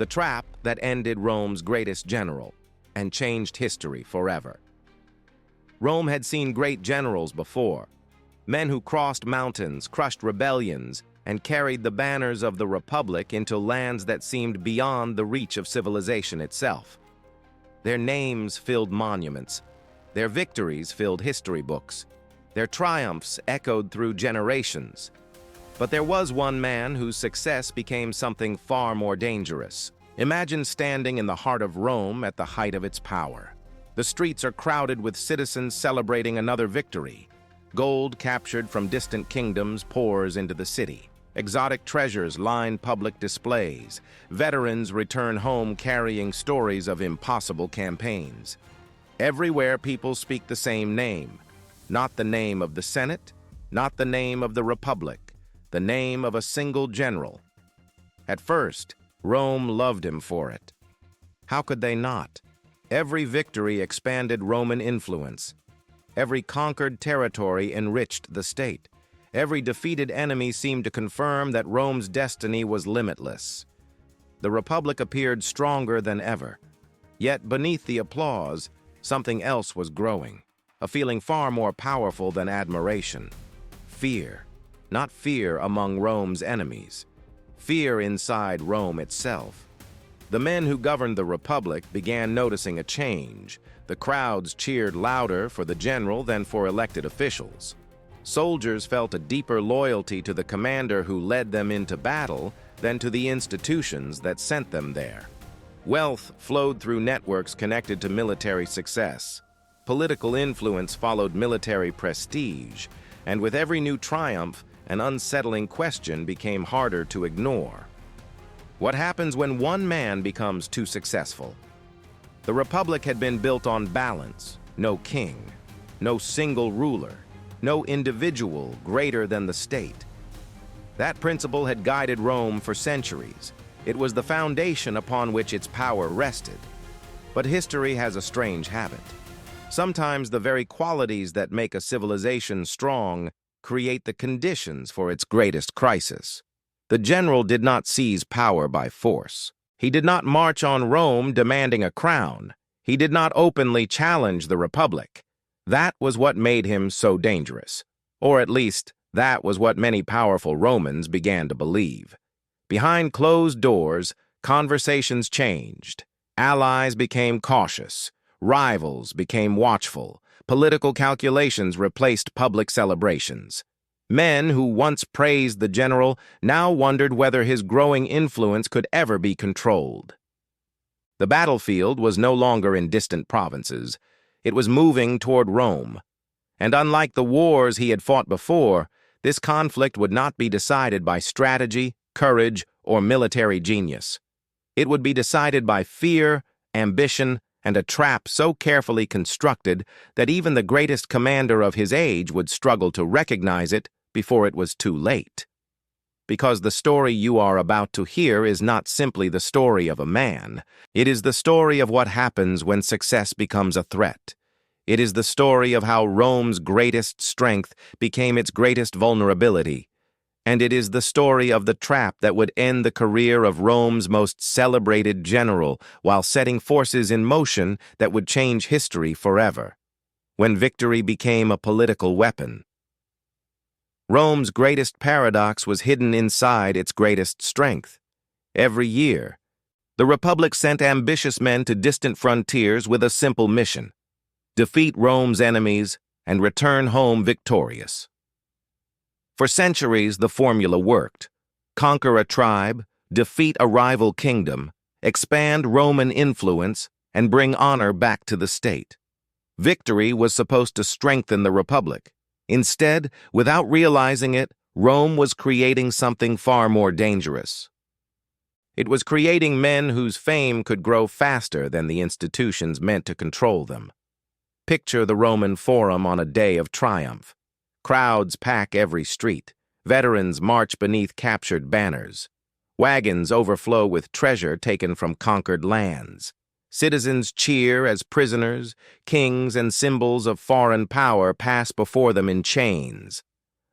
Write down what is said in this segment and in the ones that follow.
the trap that ended Rome's greatest general and changed history forever. Rome had seen great generals before, men who crossed mountains, crushed rebellions, and carried the banners of the Republic into lands that seemed beyond the reach of civilization itself. Their names filled monuments, their victories filled history books, their triumphs echoed through generations. But there was one man whose success became something far more dangerous. Imagine standing in the heart of Rome at the height of its power. The streets are crowded with citizens celebrating another victory. Gold captured from distant kingdoms pours into the city. Exotic treasures line public displays. Veterans return home carrying stories of impossible campaigns. Everywhere people speak the same name. Not the name of the Senate, not the name of the Republic, the name of a single general. At first, Rome loved him for it. How could they not? Every victory expanded Roman influence. Every conquered territory enriched the state. Every defeated enemy seemed to confirm that Rome's destiny was limitless. The Republic appeared stronger than ever. Yet beneath the applause, something else was growing, a feeling far more powerful than admiration. Fear. Not fear among Rome's enemies. Fear inside Rome itself. The men who governed the Republic began noticing a change. The crowds cheered louder for the general than for elected officials. Soldiers felt a deeper loyalty to the commander who led them into battle than to the institutions that sent them there. Wealth flowed through networks connected to military success. Political influence followed military prestige, and with every new triumph, an unsettling question became harder to ignore. What happens when one man becomes too successful? The Republic had been built on balance, no king, no single ruler, no individual greater than the state. That principle had guided Rome for centuries. It was the foundation upon which its power rested. But history has a strange habit. Sometimes the very qualities that make a civilization strong create the conditions for its greatest crisis. The general did not seize power by force. He did not march on Rome demanding a crown. He did not openly challenge the Republic. That was what made him so dangerous. Or at least, that was what many powerful Romans began to believe. Behind closed doors, conversations changed. Allies became cautious. Rivals became watchful. Political calculations replaced public celebrations. Men who once praised the general now wondered whether his growing influence could ever be controlled. The battlefield was no longer in distant provinces. It was moving toward Rome. And unlike the wars he had fought before, this conflict would not be decided by strategy, courage, or military genius. It would be decided by fear, ambition, and a trap so carefully constructed that even the greatest commander of his age would struggle to recognize it before it was too late. Because the story you are about to hear is not simply the story of a man. It is the story of what happens when success becomes a threat. It is the story of how Rome's greatest strength became its greatest vulnerability. And it is the story of the trap that would end the career of Rome's most celebrated general while setting forces in motion that would change history forever. When victory became a political weapon. Rome's greatest paradox was hidden inside its greatest strength. Every year, the Republic sent ambitious men to distant frontiers with a simple mission: defeat Rome's enemies and return home victorious. For centuries, the formula worked. Conquer a tribe, defeat a rival kingdom, expand Roman influence, and bring honor back to the state. Victory was supposed to strengthen the Republic. Instead, without realizing it, Rome was creating something far more dangerous. It was creating men whose fame could grow faster than the institutions meant to control them. Picture the Roman Forum on a day of triumph. Crowds pack every street. Veterans march beneath captured banners. Wagons overflow with treasure taken from conquered lands. Citizens cheer as prisoners, kings and symbols of foreign power pass before them in chains.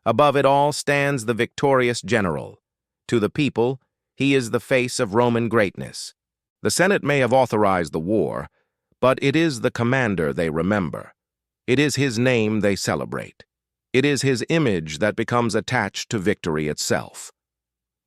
Above it all stands the victorious general. To the people, He is the face of Roman greatness. The Senate may have authorized the war, but it is the commander they remember. It is his name they celebrate. It is his image that becomes attached to victory itself.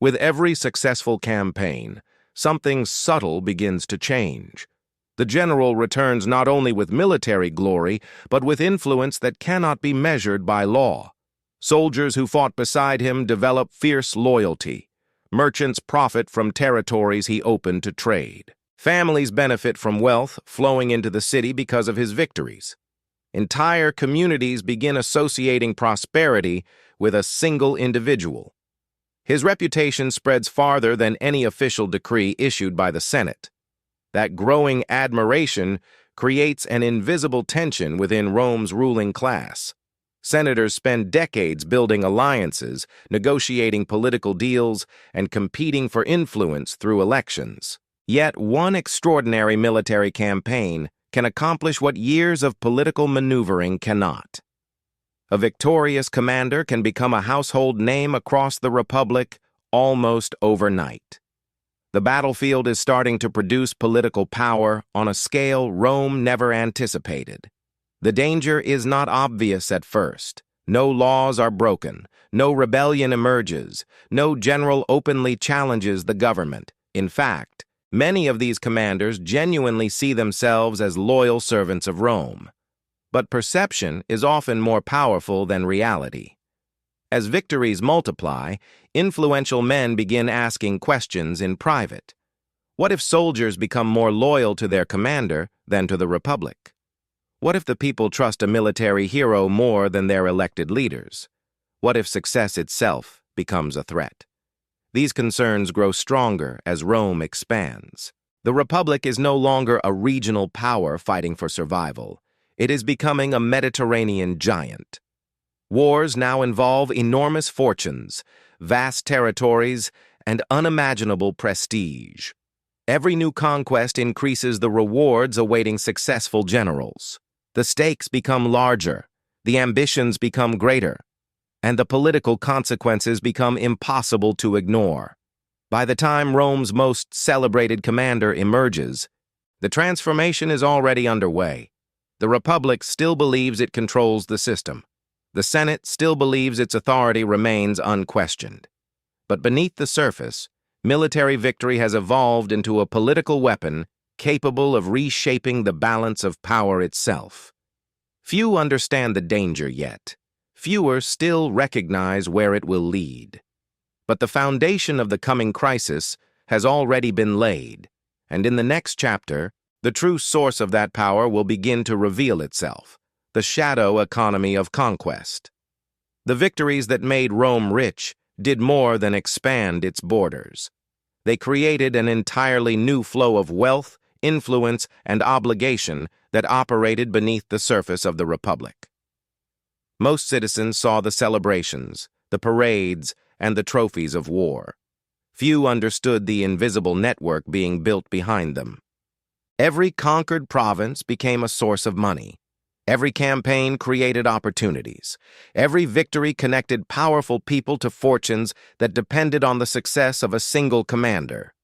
With every successful campaign, something subtle begins to change. The general returns not only with military glory, but with influence that cannot be measured by law. Soldiers who fought beside him develop fierce loyalty. Merchants profit from territories he opened to trade. Families benefit from wealth flowing into the city because of his victories. Entire communities begin associating prosperity with a single individual. His reputation spreads farther than any official decree issued by the Senate. That growing admiration creates an invisible tension within Rome's ruling class. Senators spend decades building alliances, negotiating political deals, and competing for influence through elections. Yet one extraordinary military campaign can accomplish what years of political maneuvering cannot. A victorious commander can become a household name across the Republic almost overnight. The battlefield is starting to produce political power on a scale Rome never anticipated. The danger is not obvious at first. No laws are broken, no rebellion emerges, no general openly challenges the government. In fact, many of these commanders genuinely see themselves as loyal servants of Rome. But perception is often more powerful than reality. As victories multiply, influential men begin asking questions in private. What if soldiers become more loyal to their commander than to the Republic? What if the people trust a military hero more than their elected leaders? What if success itself becomes a threat? These concerns grow stronger as Rome expands. The Republic is no longer a regional power fighting for survival. It is becoming a Mediterranean giant. Wars now involve enormous fortunes, vast territories, and unimaginable prestige. Every new conquest increases the rewards awaiting successful generals. The stakes become larger, the ambitions become greater, and the political consequences become impossible to ignore. By the time Rome's most celebrated commander emerges, the transformation is already underway. The Republic still believes it controls the system. The Senate still believes its authority remains unquestioned. But beneath the surface, military victory has evolved into a political weapon capable of reshaping the balance of power itself. Few understand the danger yet. Fewer still recognize where it will lead. But the foundation of the coming crisis has already been laid, and in the next chapter, the true source of that power will begin to reveal itself. The shadow economy of conquest. The victories that made Rome rich did more than expand its borders. They created an entirely new flow of wealth, influence, and obligation that operated beneath the surface of the Republic. Most citizens saw the celebrations, the parades, and the trophies of war. Few understood the invisible network being built behind them. Every conquered province became a source of money. Every campaign created opportunities. Every victory connected powerful people to fortunes that depended on the success of a single commander.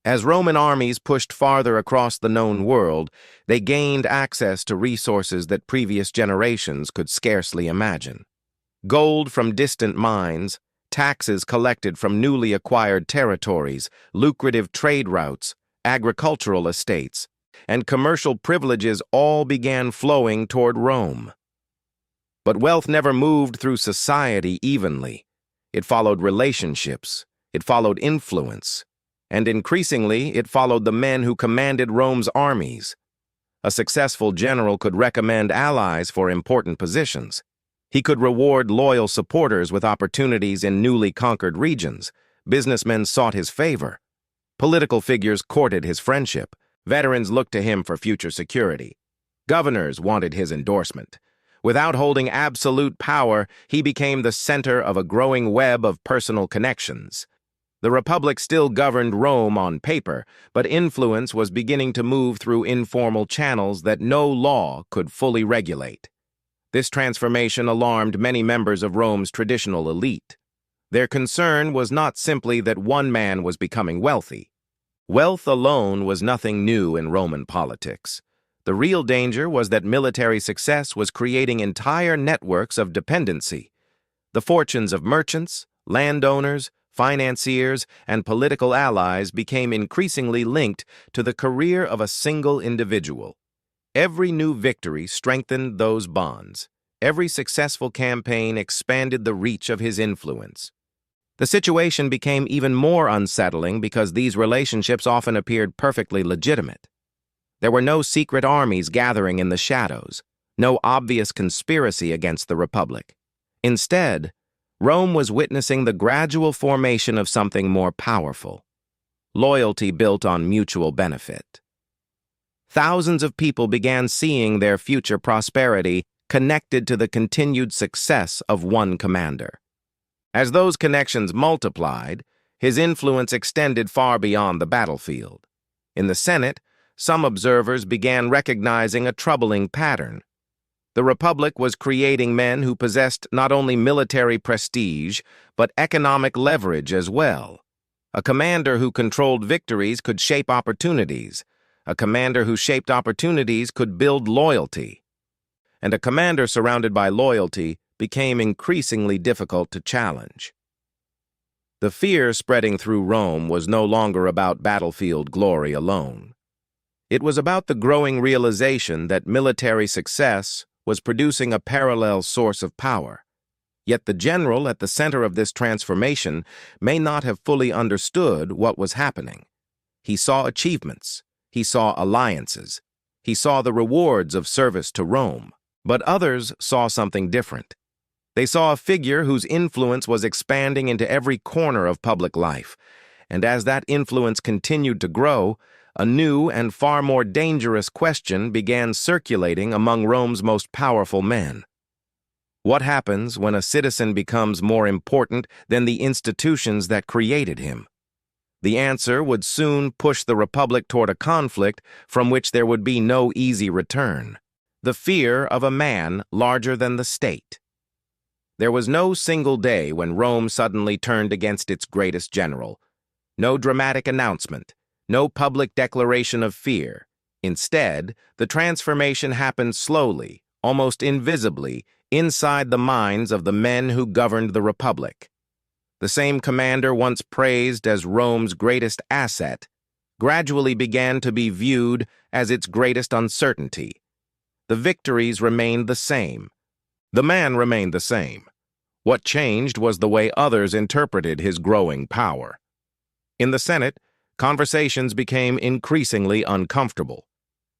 As Roman armies pushed farther across the known world, they gained access to resources that previous generations could scarcely imagine. Gold from distant mines, taxes collected from newly acquired territories, lucrative trade routes, agricultural estates, and commercial privileges all began flowing toward Rome. But wealth never moved through society evenly. It followed relationships, it followed influence, and increasingly it followed the men who commanded Rome's armies. A successful general could recommend allies for important positions. He could reward loyal supporters with opportunities in newly conquered regions. Businessmen sought his favor. Political figures courted his friendship. Veterans looked to him for future security. Governors wanted his endorsement. Without holding absolute power, he became the center of a growing web of personal connections. The Republic still governed Rome on paper, but influence was beginning to move through informal channels that no law could fully regulate. This transformation alarmed many members of Rome's traditional elite. Their concern was not simply that one man was becoming wealthy. Wealth alone was nothing new in Roman politics. The real danger was that military success was creating entire networks of dependency. The fortunes of merchants, landowners, financiers, and political allies became increasingly linked to the career of a single individual. Every new victory strengthened those bonds. Every successful campaign expanded the reach of his influence. The situation became even more unsettling because these relationships often appeared perfectly legitimate. There were no secret armies gathering in the shadows, no obvious conspiracy against the Republic. Instead, Rome was witnessing the gradual formation of something more powerful: loyalty built on mutual benefit. Thousands of people began seeing their future prosperity connected to the continued success of one commander. As those connections multiplied, his influence extended far beyond the battlefield. In the Senate, some observers began recognizing a troubling pattern. The Republic was creating men who possessed not only military prestige, but economic leverage as well. A commander who controlled victories could shape opportunities. A commander who shaped opportunities could build loyalty. And a commander surrounded by loyalty became increasingly difficult to challenge. The fear spreading through Rome was no longer about battlefield glory alone. It was about the growing realization that military success was producing a parallel source of power. Yet the general at the center of this transformation may not have fully understood what was happening. He saw achievements. He saw alliances. He saw the rewards of service to Rome. But others saw something different. They saw a figure whose influence was expanding into every corner of public life, and as that influence continued to grow, a new and far more dangerous question began circulating among Rome's most powerful men. What happens when a citizen becomes more important than the institutions that created him? The answer would soon push the Republic toward a conflict from which there would be no easy return: the fear of a man larger than the state. There was no single day when Rome suddenly turned against its greatest general. No dramatic announcement, no public declaration of fear. Instead, the transformation happened slowly, almost invisibly, inside the minds of the men who governed the Republic. The same commander once praised as Rome's greatest asset gradually began to be viewed as its greatest uncertainty. The victories remained the same. The man remained the same. What changed was the way others interpreted his growing power. In the Senate, conversations became increasingly uncomfortable.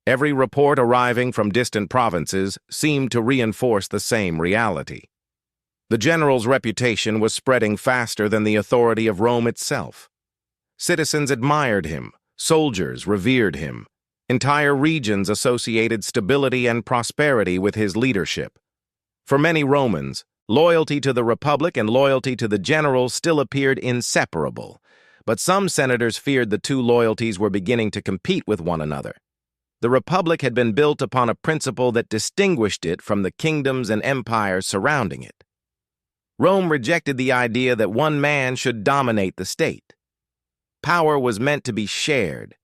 Every report arriving from distant provinces seemed to reinforce the same reality. The general's reputation was spreading faster than the authority of Rome itself. Citizens admired him, soldiers revered him. Entire regions associated stability and prosperity with his leadership. For many Romans, loyalty to the Republic and loyalty to the general still appeared inseparable, but some senators feared the two loyalties were beginning to compete with one another. The Republic had been built upon a principle that distinguished it from the kingdoms and empires surrounding it. Rome rejected the idea that one man should dominate the state. Power was meant to be shared,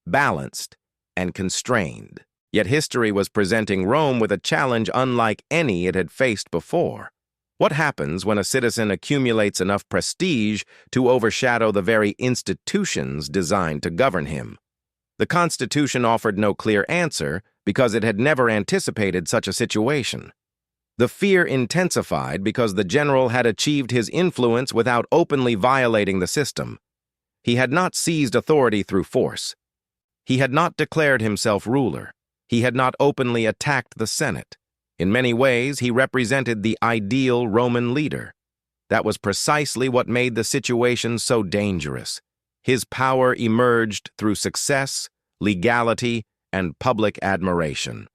balanced, and constrained. Yet history was presenting Rome with a challenge unlike any it had faced before. What happens when a citizen accumulates enough prestige to overshadow the very institutions designed to govern him? The Constitution offered no clear answer because it had never anticipated such a situation. The fear intensified because the general had achieved his influence without openly violating the system. He had not seized authority through force. He had not declared himself ruler. He had not openly attacked the Senate. In many ways, he represented the ideal Roman leader. That was precisely what made the situation so dangerous. His power emerged through success, legality, and public admiration.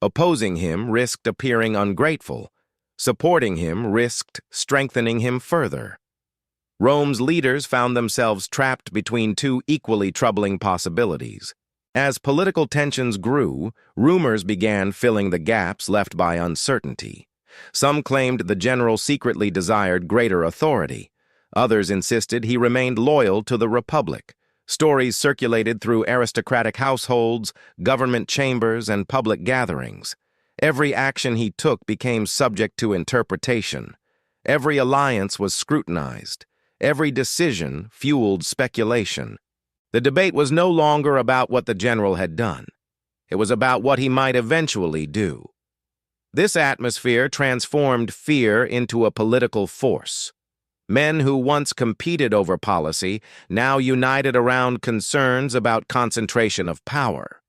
Opposing him risked appearing ungrateful. Supporting him risked strengthening him further. Rome's leaders found themselves trapped between two equally troubling possibilities. As political tensions grew, rumors began filling the gaps left by uncertainty. Some claimed the general secretly desired greater authority. Others insisted he remained loyal to the Republic. Stories circulated through aristocratic households, government chambers, and public gatherings. Every action he took became subject to interpretation. Every alliance was scrutinized. Every decision fueled speculation. The debate was no longer about what the general had done. It was about what he might eventually do. This atmosphere transformed fear into a political force. Men who once competed over policy now united around concerns about concentration of power.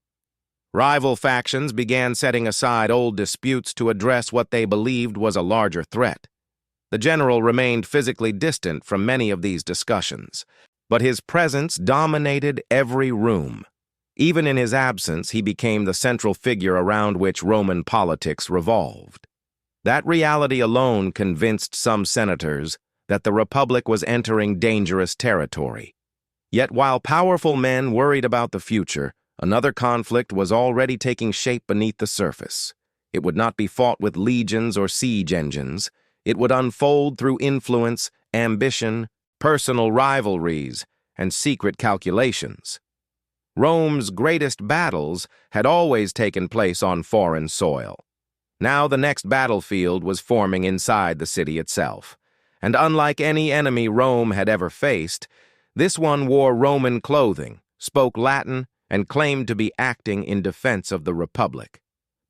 Rival factions began setting aside old disputes to address what they believed was a larger threat. The general remained physically distant from many of these discussions, but his presence dominated every room. Even in his absence, he became the central figure around which Roman politics revolved. That reality alone convinced some senators that the Republic was entering dangerous territory. Yet while powerful men worried about the future, another conflict was already taking shape beneath the surface. It would not be fought with legions or siege engines. It would unfold through influence, ambition, personal rivalries, and secret calculations. Rome's greatest battles had always taken place on foreign soil. Now the next battlefield was forming inside the city itself. And unlike any enemy Rome had ever faced, this one wore Roman clothing, spoke Latin, and claimed to be acting in defense of the Republic,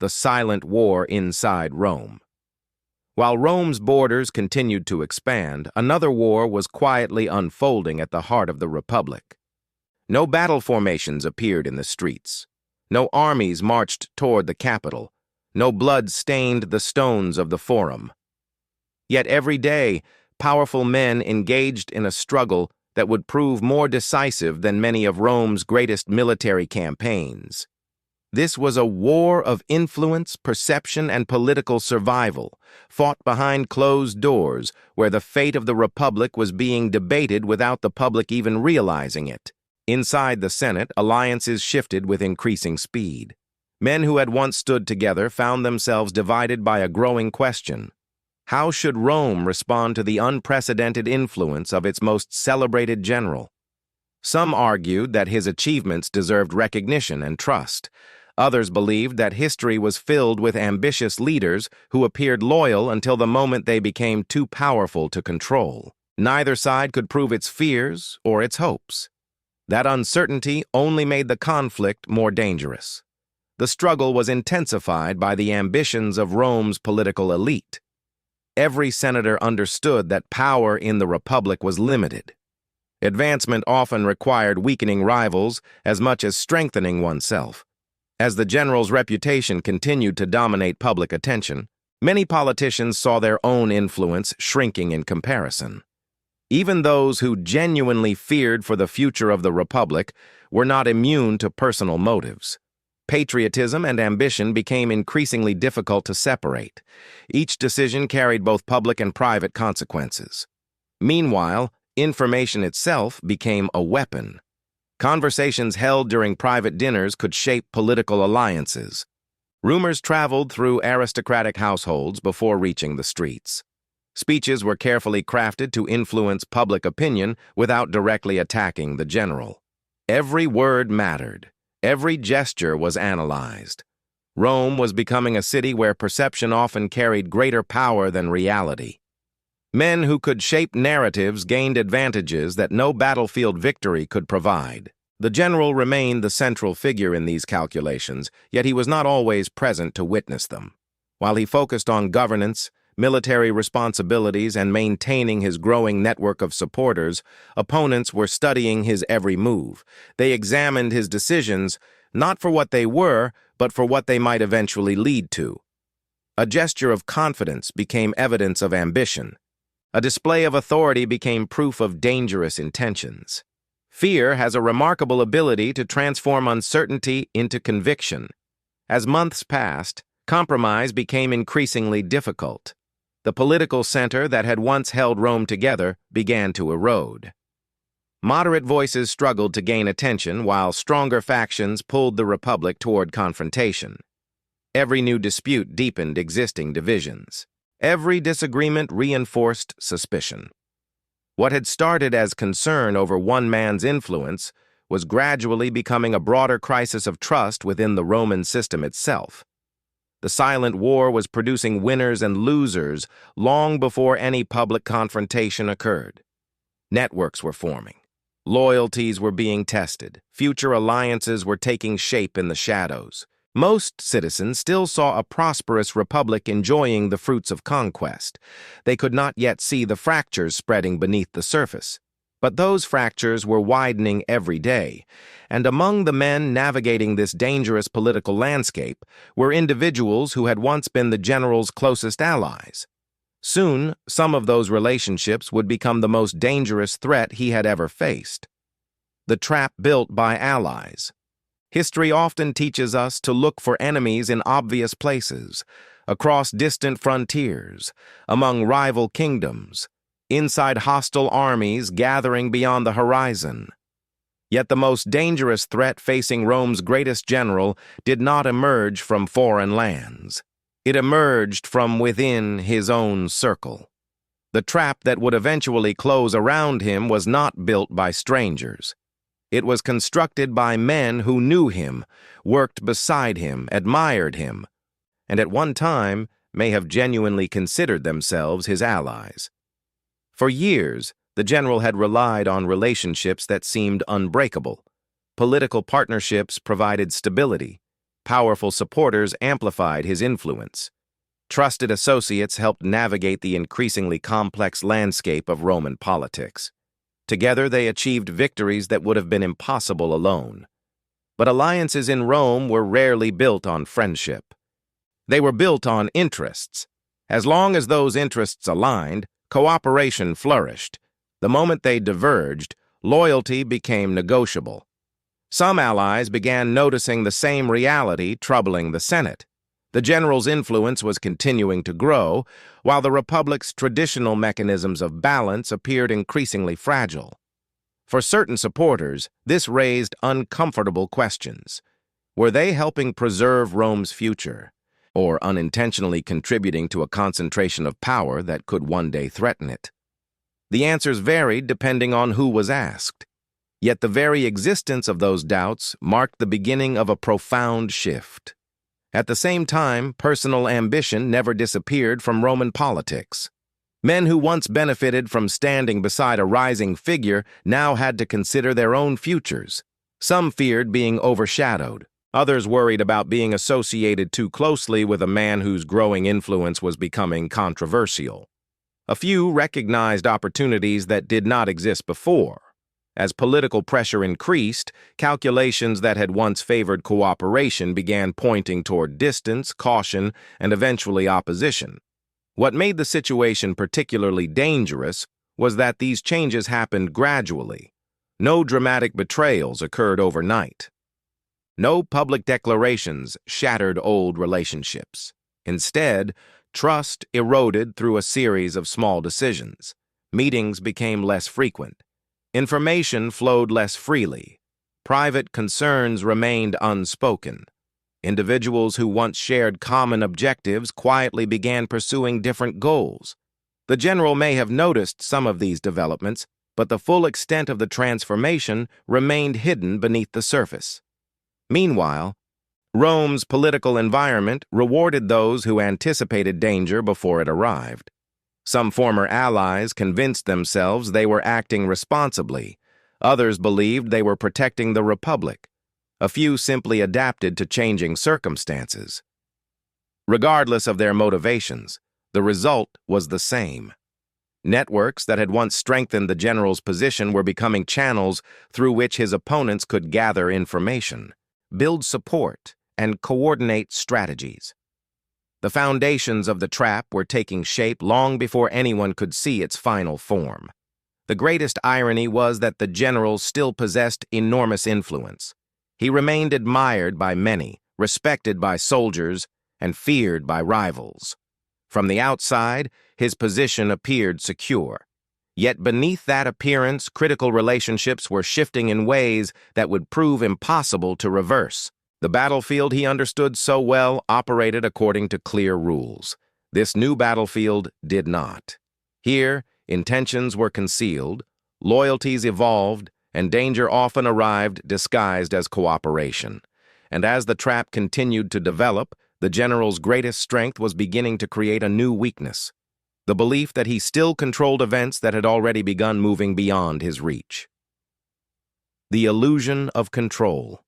the silent war inside Rome. While Rome's borders continued to expand, another war was quietly unfolding at the heart of the Republic. No battle formations appeared in the streets. No armies marched toward the capital. No blood stained the stones of the Forum. Yet every day, powerful men engaged in a struggle that would prove more decisive than many of Rome's greatest military campaigns. This was a war of influence, perception, and political survival, fought behind closed doors, where the fate of the Republic was being debated without the public even realizing it. Inside the Senate, alliances shifted with increasing speed. Men who had once stood together found themselves divided by a growing question. How should Rome respond to the unprecedented influence of its most celebrated general? Some argued that his achievements deserved recognition and trust. Others believed that history was filled with ambitious leaders who appeared loyal until the moment they became too powerful to control. Neither side could prove its fears or its hopes. That uncertainty only made the conflict more dangerous. The struggle was intensified by the ambitions of Rome's political elite. Every senator understood that power in the Republic was limited. Advancement often required weakening rivals as much as strengthening oneself. As the general's reputation continued to dominate public attention, many politicians saw their own influence shrinking in comparison. Even those who genuinely feared for the future of the Republic were not immune to personal motives. Patriotism and ambition became increasingly difficult to separate. Each decision carried both public and private consequences. Meanwhile, information itself became a weapon. Conversations held during private dinners could shape political alliances. Rumors traveled through aristocratic households before reaching the streets. Speeches were carefully crafted to influence public opinion without directly attacking the general. Every word mattered. Every gesture was analyzed. Rome was becoming a city where perception often carried greater power than reality. Men who could shape narratives gained advantages that no battlefield victory could provide. The general remained the central figure in these calculations, yet he was not always present to witness them. While he focused on governance, military responsibilities, and maintaining his growing network of supporters, opponents were studying his every move. They examined his decisions, not for what they were, but for what they might eventually lead to. A gesture of confidence became evidence of ambition. A display of authority became proof of dangerous intentions. Fear has a remarkable ability to transform uncertainty into conviction. As months passed, compromise became increasingly difficult. The political center that had once held Rome together began to erode. Moderate voices struggled to gain attention, while stronger factions pulled the Republic toward confrontation. Every new dispute deepened existing divisions. Every disagreement reinforced suspicion. What had started as concern over one man's influence was gradually becoming a broader crisis of trust within the Roman system itself. The silent war was producing winners and losers long before any public confrontation occurred. Networks were forming. Loyalties were being tested. Future alliances were taking shape in the shadows. Most citizens still saw a prosperous republic enjoying the fruits of conquest. They could not yet see the fractures spreading beneath the surface. But those fractures were widening every day, and among the men navigating this dangerous political landscape were individuals who had once been the general's closest allies. Soon, some of those relationships would become the most dangerous threat he had ever faced. The trap built by allies. History often teaches us to look for enemies in obvious places, across distant frontiers, among rival kingdoms, inside hostile armies gathering beyond the horizon. Yet the most dangerous threat facing Rome's greatest general did not emerge from foreign lands. It emerged from within his own circle. The trap that would eventually close around him was not built by strangers. It was constructed by men who knew him, worked beside him, admired him, and at one time may have genuinely considered themselves his allies. For years, the general had relied on relationships that seemed unbreakable. Political partnerships provided stability. Powerful supporters amplified his influence. Trusted associates helped navigate the increasingly complex landscape of Roman politics. Together, they achieved victories that would have been impossible alone. But alliances in Rome were rarely built on friendship. They were built on interests. As long as those interests aligned, cooperation flourished. The moment they diverged, loyalty became negotiable. Some allies began noticing the same reality troubling the Senate. The general's influence was continuing to grow, while the Republic's traditional mechanisms of balance appeared increasingly fragile. For certain supporters, this raised uncomfortable questions. Were they helping preserve Rome's future, or unintentionally contributing to a concentration of power that could one day threaten it? The answers varied depending on who was asked. Yet the very existence of those doubts marked the beginning of a profound shift. At the same time, personal ambition never disappeared from Roman politics. Men who once benefited from standing beside a rising figure now had to consider their own futures. Some feared being overshadowed. Others worried about being associated too closely with a man whose growing influence was becoming controversial. A few recognized opportunities that did not exist before. As political pressure increased, calculations that had once favored cooperation began pointing toward distance, caution, and eventually opposition. What made the situation particularly dangerous was that these changes happened gradually. No dramatic betrayals occurred overnight. No public declarations shattered old relationships. Instead, trust eroded through a series of small decisions. Meetings became less frequent. Information flowed less freely. Private concerns remained unspoken. Individuals who once shared common objectives quietly began pursuing different goals. The general may have noticed some of these developments, but the full extent of the transformation remained hidden beneath the surface. Meanwhile, Rome's political environment rewarded those who anticipated danger before it arrived. Some former allies convinced themselves they were acting responsibly. Others believed they were protecting the Republic. A few simply adapted to changing circumstances. Regardless of their motivations, the result was the same. Networks that had once strengthened the general's position were becoming channels through which his opponents could gather information, build support, and coordinate strategies. The foundations of the trap were taking shape long before anyone could see its final form. The greatest irony was that the general still possessed enormous influence. He remained admired by many, respected by soldiers, and feared by rivals. From the outside, his position appeared secure. Yet beneath that appearance, critical relationships were shifting in ways that would prove impossible to reverse. The battlefield he understood so well operated according to clear rules. This new battlefield did not. Here, intentions were concealed, loyalties evolved, and danger often arrived disguised as cooperation. And as the trap continued to develop, the general's greatest strength was beginning to create a new weakness: the belief that he still controlled events that had already begun moving beyond his reach. The illusion of control.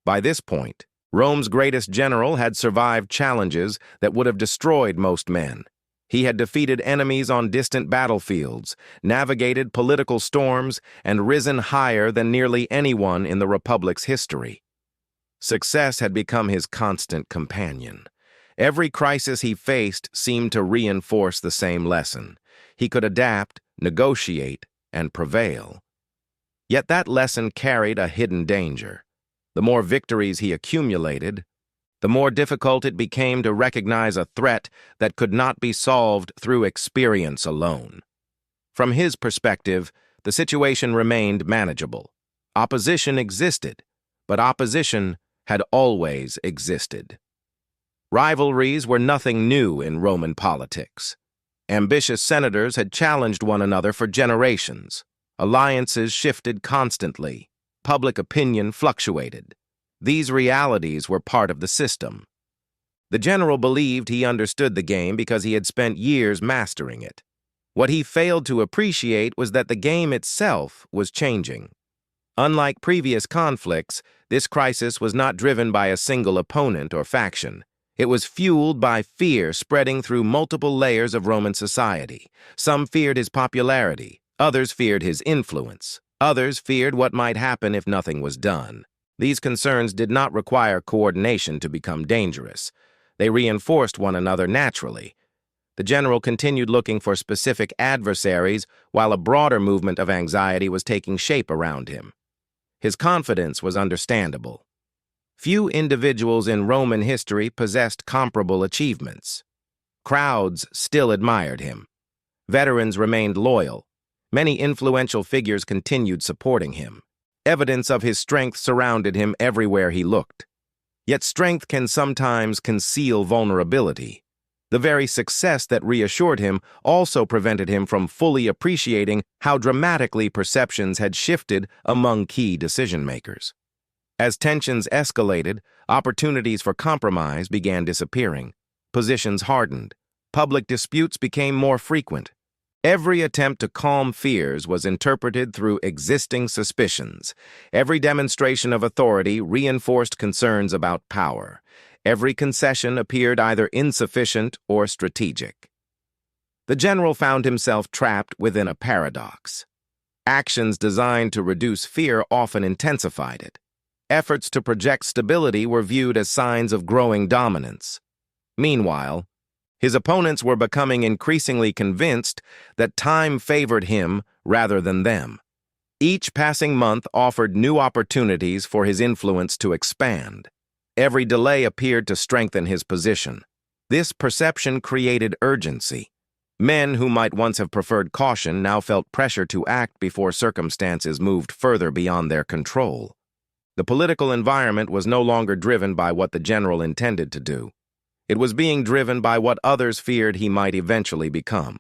By this point, Rome's greatest general had survived challenges that would have destroyed most men. He had defeated enemies on distant battlefields, navigated political storms, and risen higher than nearly anyone in the Republic's history. Success had become his constant companion. Every crisis he faced seemed to reinforce the same lesson. He could adapt, negotiate, and prevail. Yet that lesson carried a hidden danger. The more victories he accumulated, the more difficult it became to recognize a threat that could not be solved through experience alone. From his perspective, the situation remained manageable. Opposition existed, but opposition had always existed. Rivalries were nothing new in Roman politics. Ambitious senators had challenged one another for generations. Alliances shifted constantly. Public opinion fluctuated. These realities were part of the system. The general believed he understood the game because he had spent years mastering it. What he failed to appreciate was that the game itself was changing. Unlike previous conflicts, this crisis was not driven by a single opponent or faction. It was fueled by fear spreading through multiple layers of Roman society. Some feared his popularity. Others feared his influence. Others feared what might happen if nothing was done. These concerns did not require coordination to become dangerous. They reinforced one another naturally. The general continued looking for specific adversaries while a broader movement of anxiety was taking shape around him. His confidence was understandable. Few individuals in Roman history possessed comparable achievements. Crowds still admired him. Veterans remained loyal. Many influential figures continued supporting him. Evidence of his strength surrounded him everywhere he looked. Yet strength can sometimes conceal vulnerability. The very success that reassured him also prevented him from fully appreciating how dramatically perceptions had shifted among key decision-makers. As tensions escalated, opportunities for compromise began disappearing. Positions hardened. Public disputes became more frequent. Every attempt to calm fears was interpreted through existing suspicions. Every demonstration of authority reinforced concerns about power. Every concession appeared either insufficient or strategic. The general found himself trapped within a paradox. Actions designed to reduce fear often intensified it. Efforts to project stability were viewed as signs of growing dominance. Meanwhile, his opponents were becoming increasingly convinced that time favored him rather than them. Each passing month offered new opportunities for his influence to expand. Every delay appeared to strengthen his position. This perception created urgency. Men who might once have preferred caution now felt pressure to act before circumstances moved further beyond their control. The political environment was no longer driven by what the general intended to do. It was being driven by what others feared he might eventually become.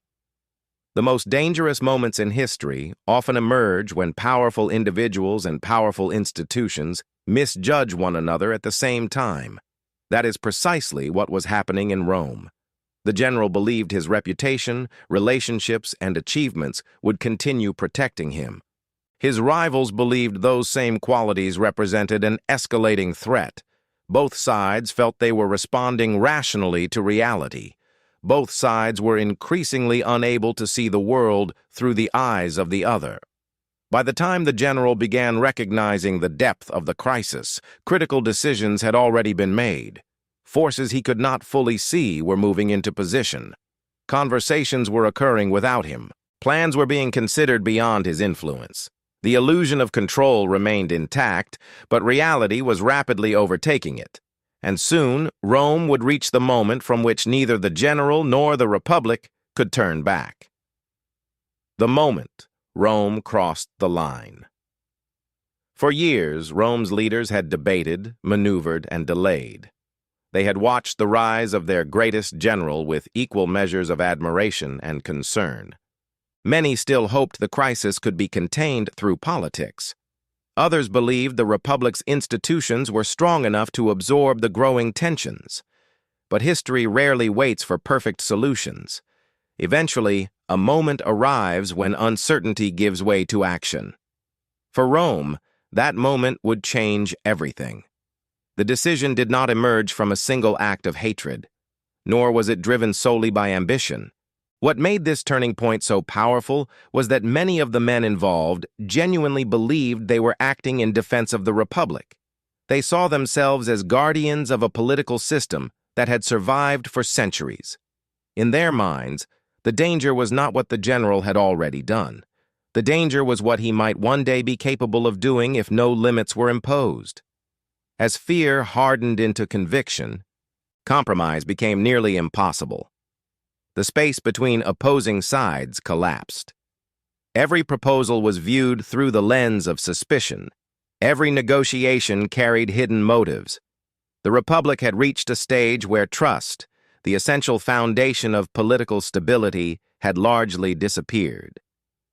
The most dangerous moments in history often emerge when powerful individuals and powerful institutions misjudge one another at the same time. That is precisely what was happening in Rome. The general believed his reputation, relationships, and achievements would continue protecting him. His rivals believed those same qualities represented an escalating threat. Both sides felt they were responding rationally to reality. Both sides were increasingly unable to see the world through the eyes of the other. By the time the general began recognizing the depth of the crisis, critical decisions had already been made. Forces he could not fully see were moving into position. Conversations were occurring without him. Plans were being considered beyond his influence. The illusion of control remained intact, but reality was rapidly overtaking it. And soon, Rome would reach the moment from which neither the general nor the Republic could turn back. The moment Rome crossed the line. For years, Rome's leaders had debated, maneuvered, and delayed. They had watched the rise of their greatest general with equal measures of admiration and concern. Many still hoped the crisis could be contained through politics. Others believed the Republic's institutions were strong enough to absorb the growing tensions. But history rarely waits for perfect solutions. Eventually, a moment arrives when uncertainty gives way to action. For Rome, that moment would change everything. The decision did not emerge from a single act of hatred, nor was it driven solely by ambition. What made this turning point so powerful was that many of the men involved genuinely believed they were acting in defense of the Republic. They saw themselves as guardians of a political system that had survived for centuries. In their minds, the danger was not what the general had already done. The danger was what he might one day be capable of doing if no limits were imposed. As fear hardened into conviction, compromise became nearly impossible. The space between opposing sides collapsed. Every proposal was viewed through the lens of suspicion. Every negotiation carried hidden motives. The Republic had reached a stage where trust, the essential foundation of political stability, had largely disappeared.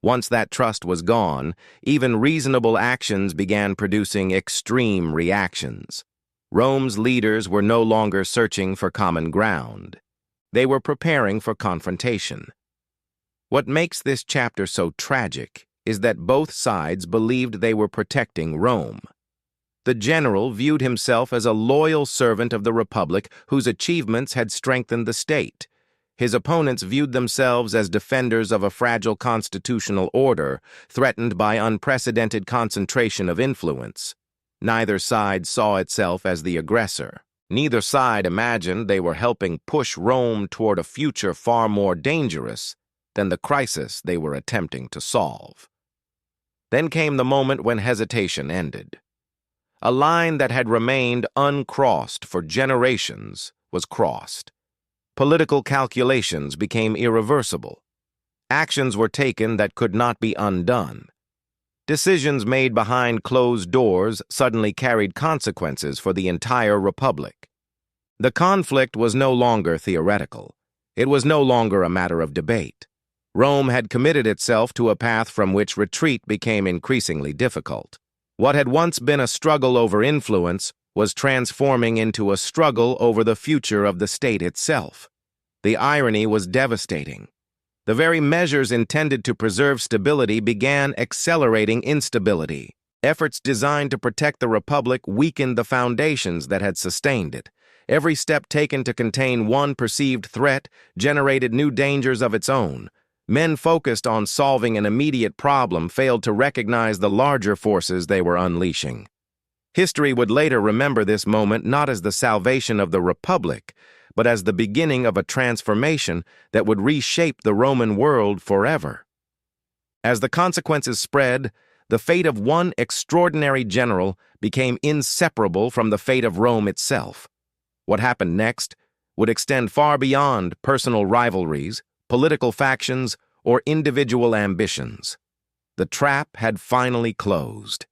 Once that trust was gone, even reasonable actions began producing extreme reactions. Rome's leaders were no longer searching for common ground. They were preparing for confrontation. What makes this chapter so tragic is that both sides believed they were protecting Rome. The general viewed himself as a loyal servant of the Republic whose achievements had strengthened the state. His opponents viewed themselves as defenders of a fragile constitutional order, threatened by unprecedented concentration of influence. Neither side saw itself as the aggressor. Neither side imagined they were helping push Rome toward a future far more dangerous than the crisis they were attempting to solve. Then came the moment when hesitation ended. A line that had remained uncrossed for generations was crossed. Political calculations became irreversible. Actions were taken that could not be undone. Decisions made behind closed doors suddenly carried consequences for the entire Republic. The conflict was no longer theoretical. It was no longer a matter of debate. Rome had committed itself to a path from which retreat became increasingly difficult. What had once been a struggle over influence was transforming into a struggle over the future of the state itself. The irony was devastating. The very measures intended to preserve stability began accelerating instability. Efforts designed to protect the Republic weakened the foundations that had sustained it. Every step taken to contain one perceived threat generated new dangers of its own. Men focused on solving an immediate problem failed to recognize the larger forces they were unleashing. History would later remember this moment not as the salvation of the Republic, but as the beginning of a transformation that would reshape the Roman world forever. As the consequences spread, the fate of one extraordinary general became inseparable from the fate of Rome itself. What happened next would extend far beyond personal rivalries, political factions, or individual ambitions. The trap had finally closed.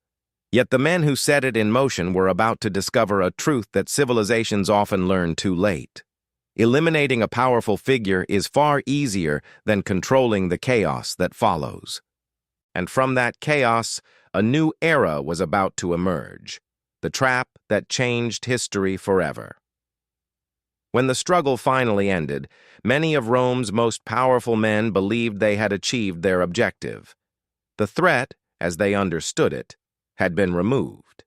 Yet the men who set it in motion were about to discover a truth that civilizations often learn too late. Eliminating a powerful figure is far easier than controlling the chaos that follows. And from that chaos, a new era was about to emerge, the trap that changed history forever. When the struggle finally ended, many of Rome's most powerful men believed they had achieved their objective. The threat, as they understood it, had been removed.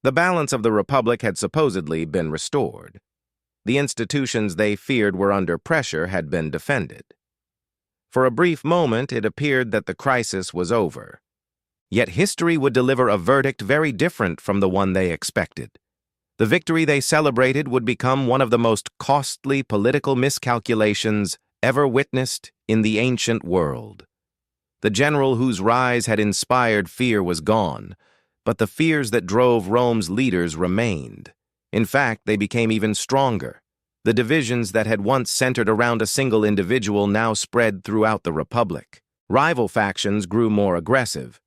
The balance of the Republic had supposedly been restored. The institutions they feared were under pressure had been defended. For a brief moment, it appeared that the crisis was over. Yet history would deliver a verdict very different from the one they expected. The victory they celebrated would become one of the most costly political miscalculations ever witnessed in the ancient world. The general whose rise had inspired fear was gone, but the fears that drove Rome's leaders remained. In fact, they became even stronger. The divisions that had once centered around a single individual now spread throughout the Republic. Rival factions grew more aggressive.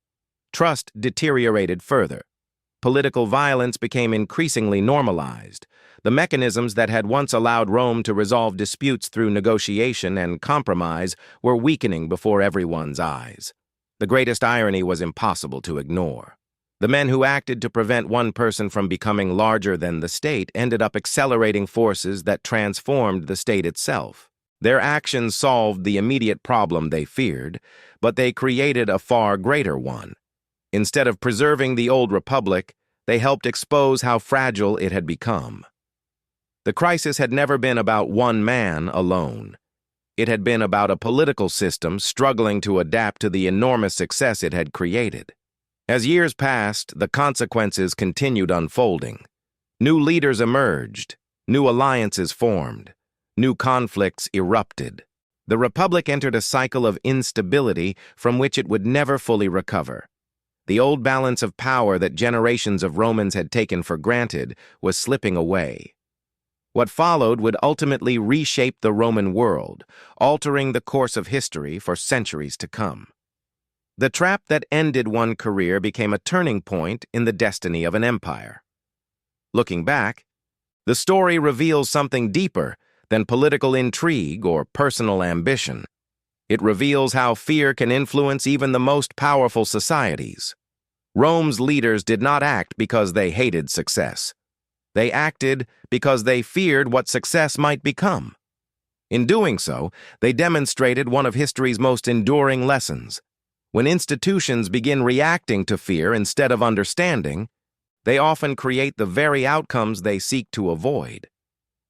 Trust deteriorated further. Political violence became increasingly normalized. The mechanisms that had once allowed Rome to resolve disputes through negotiation and compromise were weakening before everyone's eyes. The greatest irony was impossible to ignore. The men who acted to prevent one person from becoming larger than the state ended up accelerating forces that transformed the state itself. Their actions solved the immediate problem they feared, but they created a far greater one. Instead of preserving the old republic, they helped expose how fragile it had become. The crisis had never been about one man alone. It had been about a political system struggling to adapt to the enormous success it had created. As years passed, the consequences continued unfolding. New leaders emerged, new alliances formed, new conflicts erupted. The Republic entered a cycle of instability from which it would never fully recover. The old balance of power that generations of Romans had taken for granted was slipping away. What followed would ultimately reshape the Roman world, altering the course of history for centuries to come. The trap that ended one career became a turning point in the destiny of an empire. Looking back, the story reveals something deeper than political intrigue or personal ambition. It reveals how fear can influence even the most powerful societies. Rome's leaders did not act because they hated success. They acted because they feared what success might become. In doing so, they demonstrated one of history's most enduring lessons. When institutions begin reacting to fear instead of understanding, they often create the very outcomes they seek to avoid.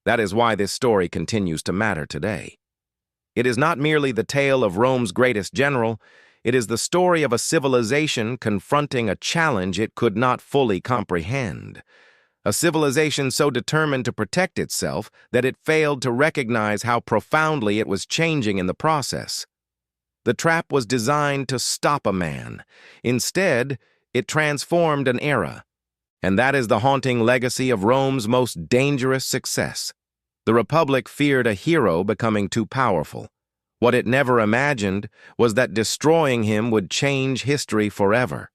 That is why this story continues to matter today. It is not merely the tale of Rome's greatest general, it is the story of a civilization confronting a challenge it could not fully comprehend. A civilization so determined to protect itself that it failed to recognize how profoundly it was changing in the process. The trap was designed to stop a man. Instead, it transformed an era. And that is the haunting legacy of Rome's most dangerous success. The Republic feared a hero becoming too powerful. What it never imagined was that destroying him would change history forever.